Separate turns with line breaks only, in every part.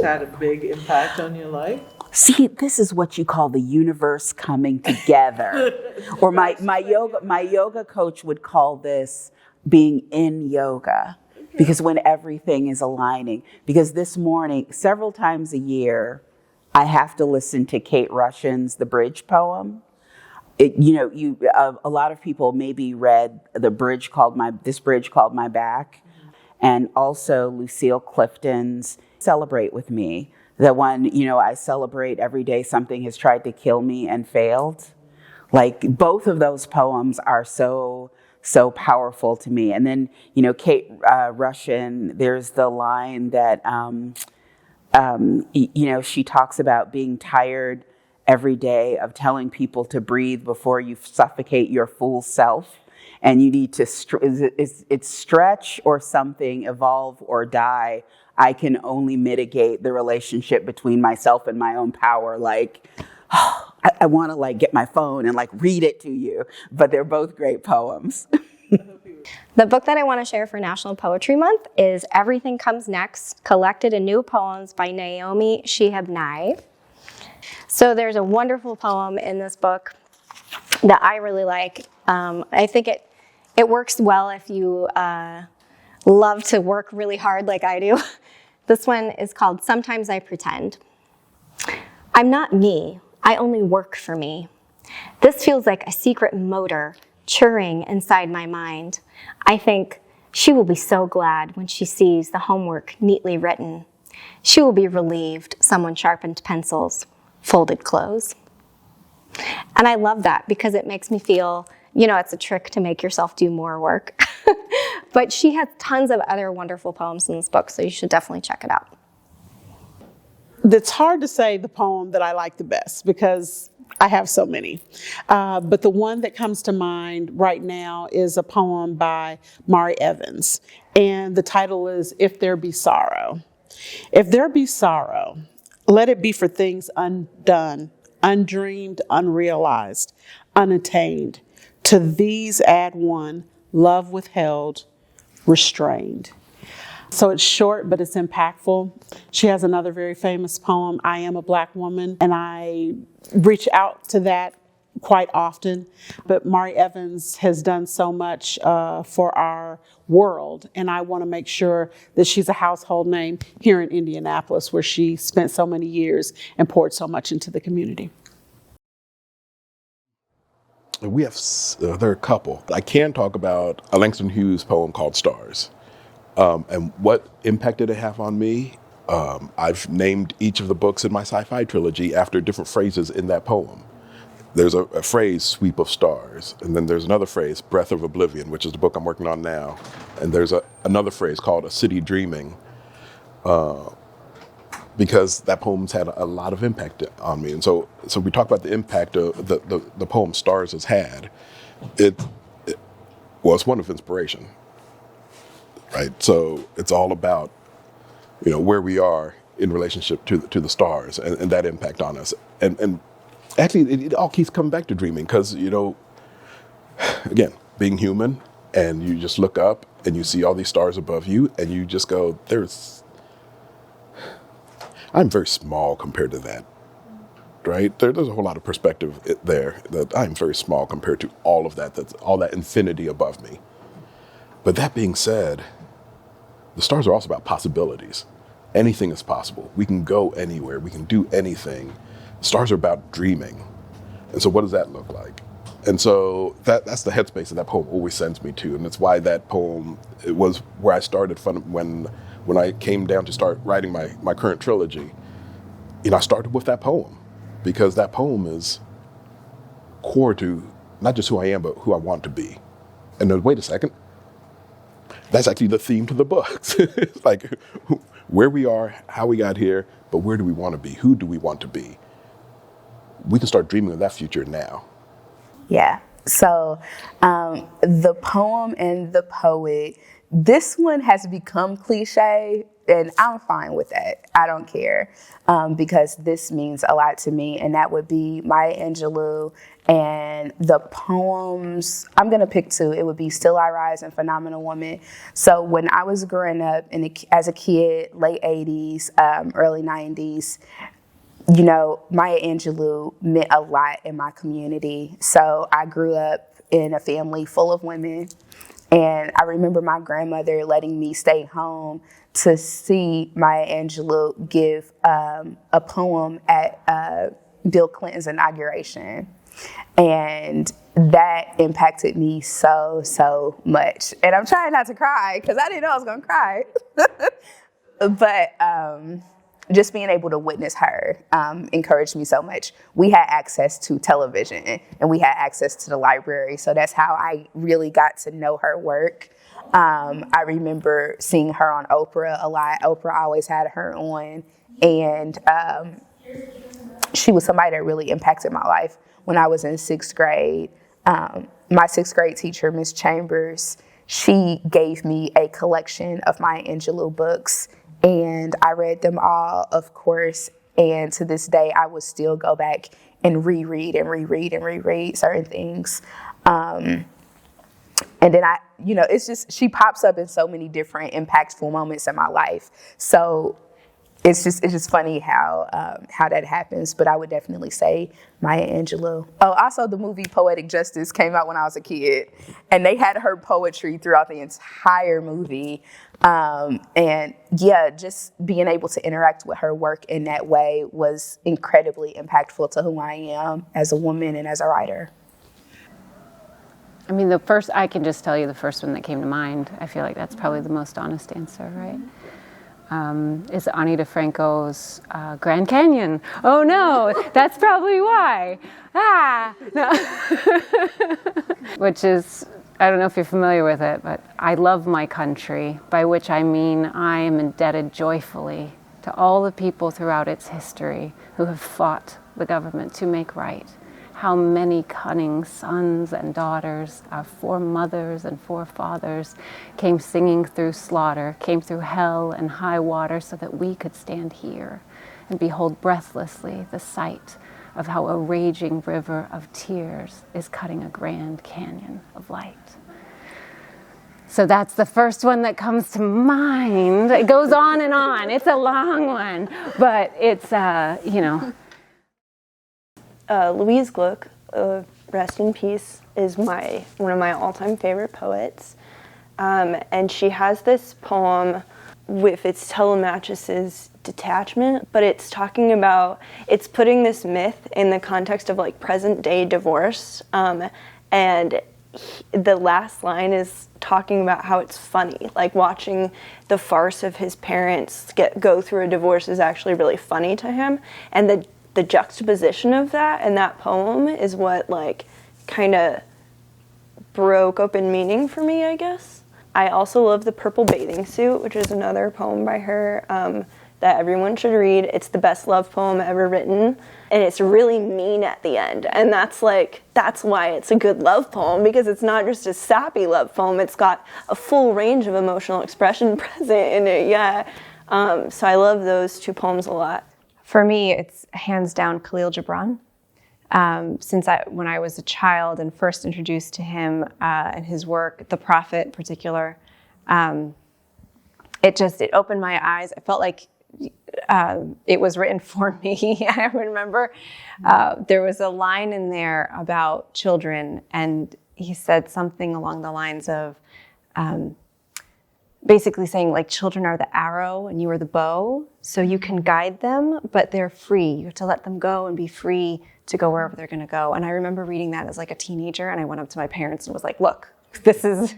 had a big impact on your life?
See, this is what you call the universe coming together. Or my yoga coach would call this being in yoga. Because when everything is aligning. Because this morning, several times a year, I have to listen to Kate Rushin's The Bridge poem. A lot of people maybe read This Bridge Called My Back. And also Lucille Clifton's Celebrate With Me. The one, I celebrate every day something has tried to kill me and failed. Like, both of those poems are so powerful to me. And then, Kate Rushin, there's the line that, she talks about being tired every day of telling people to breathe before you suffocate your fool self. And you need to, it's stretch or something, evolve or die. I can only mitigate the relationship between myself and my own power. Like, I want to get my phone and read it to you, but they're both great poems.
The book that I want to share for National Poetry Month is Everything Comes Next, Collected in New Poems by Naomi Shihab Nye. So there's a wonderful poem in this book that I really like. I think it works well if you love to work really hard like I do. This one is called Sometimes I Pretend. I'm not me. I only work for me. This feels like a secret motor churring inside my mind. I think she will be so glad when she sees the homework neatly written. She will be relieved someone sharpened pencils, folded clothes. And I love that because it makes me feel, it's a trick to make yourself do more work. But she has tons of other wonderful poems in this book, so you should definitely check it out.
It's hard to say the poem that I like the best because I have so many. But the one that comes to mind right now is a poem by Mari Evans. And the title is If There Be Sorrow. If there be sorrow, let it be for things undone, undreamed, unrealized, unattained. To these add one, love withheld, restrained. So it's short, but it's impactful. She has another very famous poem, I Am a Black Woman, and I reach out to that quite often. But Mari Evans has done so much for our world, and I want to make sure that she's a household name here in Indianapolis, where she spent so many years and poured so much into the community.
We have, there are a couple. I can talk about a Langston Hughes poem called Stars. And what impact did it have on me? I've named each of the books in my sci-fi trilogy after different phrases in that poem. There's a phrase, sweep of stars. And then there's another phrase, breath of oblivion, which is the book I'm working on now. And there's another phrase called a city dreaming, because that poem's had a lot of impact on me. And so we talk about the impact of the poem Stars has had. It's one of inspiration, right? So it's all about, where we are in relationship to the stars and that impact on us. And actually, it all keeps coming back to dreaming because, again, being human, and you just look up and you see all these stars above you and you just go, I'm very small compared to that, right? There's a whole lot of perspective there that I'm very small compared to all of that, that's all that infinity above me. But that being said, the stars are also about possibilities. Anything is possible. We can go anywhere. We can do anything. The stars are about dreaming. And so what does that look like? And so that's the headspace that poem always sends me to. And it's why that poem, it was where I started from when I came down to start writing my current trilogy. I started with that poem because that poem is core to not just who I am, but who I want to be. And then, wait a second, that's actually the theme to the books. It's like where we are, how we got here, but where do we want to be? Who do we want to be? We can start dreaming of that future now.
Yeah. So the poem and the poet, this one has become cliche.
And I'm fine with that. I don't care, because this means a lot to me. And that would be Maya Angelou. And the poems, I'm going to pick two. It would be Still I Rise and Phenomenal Woman. So when I was growing up as a kid, late 80s, early 90s, you know, Maya Angelou meant a lot in my community. So I grew up in a family full of women. And I remember my grandmother letting me stay home to see Maya Angelou give a poem at Bill Clinton's inauguration. And that impacted me so much. And I'm trying not to cry because I didn't know I was going to cry. But just being able to witness her encouraged me so much. We had access to television and we had access to the library. So that's how I really got to know her work. I remember seeing her on Oprah a lot. Oprah always had her on. And she was somebody that really impacted my life. When I was in 6th grade, my 6th grade teacher, Miss Chambers, she gave me a collection of Maya Angelou books, and I read them all, of course, and to this day, I would still go back and reread certain things. And then it's just, she pops up in so many different impactful moments in my life. So it's just funny how that happens, but I would definitely say Maya Angelou. Oh, also the movie Poetic Justice came out when I was a kid, and they had her poetry throughout the entire movie. And yeah, just being able to interact with her work in that way was incredibly impactful to who I am as a woman and as a writer.
I mean, I can just tell you the first one that came to mind. I feel like that's probably the most honest answer, right? Is Ani DeFranco's Grand Canyon. Oh no, that's probably why. No. Which is, I don't know if you're familiar with it, but I love my country, by which I mean I am indebted joyfully to all the people throughout its history who have fought the government to make right. How many cunning sons and daughters, our foremothers and forefathers, came singing through slaughter, came through hell and high water so that we could stand here and behold breathlessly the sight of how a raging river of tears is cutting a grand canyon of light. So that's the first one that comes to mind. It goes on and on. It's a long one, but it's,
Louise Gluck, rest in peace, is one of my all-time favorite poets. And she has this poem with its telematris's detachment, but it's talking about, it's putting this myth in the context of like present-day divorce. And the last line is talking about how it's funny, like watching the farce of his parents go through a divorce is actually really funny to him. And the juxtaposition of that and that poem is what like kind of broke open meaning for me, I guess. I also love The Purple Bathing Suit, which is another poem by her that everyone should read. It's the best love poem ever written, and it's really mean at the end. And that's why it's a good love poem, because it's not just a sappy love poem. It's got a full range of emotional expression present in it. Yeah. So I love those two poems a lot.
For me, it's hands down Khalil Gibran. When I was a child and first introduced to him and his work, The Prophet in particular, it opened my eyes. I felt like it was written for me. I remember there was a line in there about children, and he said something along the lines of basically saying, like, children are the arrow and you are the bow, so you can guide them, but they're free. You have to let them go and be free to go wherever they're going to go. And I remember reading that as like a teenager, and I went up to my parents and was like, look, this is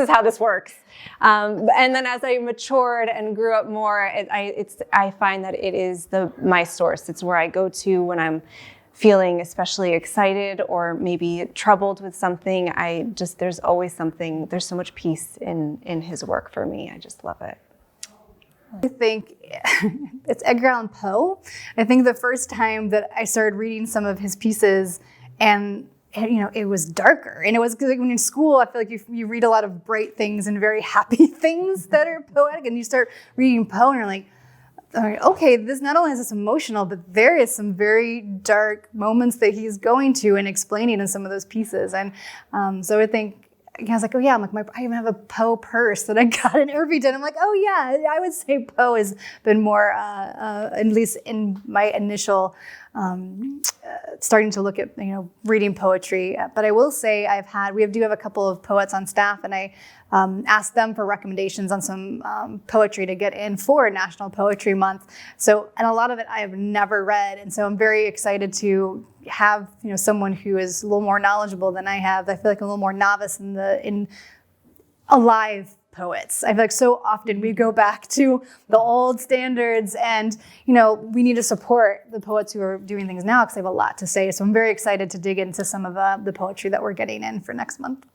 how this works. And then as I matured and grew up more, I find that it is my source. It's where I go to when I'm feeling especially excited or maybe troubled with something. There's always something, there's so much peace in his work for me. I just love it.
I think it's Edgar Allan Poe. I think the first time that I started reading some of his pieces and it was darker. And it was like when in school, I feel like you read a lot of bright things and very happy things that are poetic, and you start reading Poe and you're like, okay, this not only is this emotional, but there is some very dark moments that he's going to and explaining in some of those pieces. And so I think, I was like, oh yeah, I even have a Poe purse that I got in Irvington. I'm like, oh yeah, I would say Poe has been more, at least in my initial starting to look at reading poetry. But I will say we do have a couple of poets on staff, and I asked them for recommendations on some poetry to get in for National Poetry Month. So, and a lot of it I have never read, and so I'm very excited to have someone who is a little more knowledgeable than I have. I feel like I'm a little more novice in alive poets. I feel like so often we go back to the old standards, and we need to support the poets who are doing things now because they have a lot to say. So I'm very excited to dig into some of the poetry that we're getting in for next month.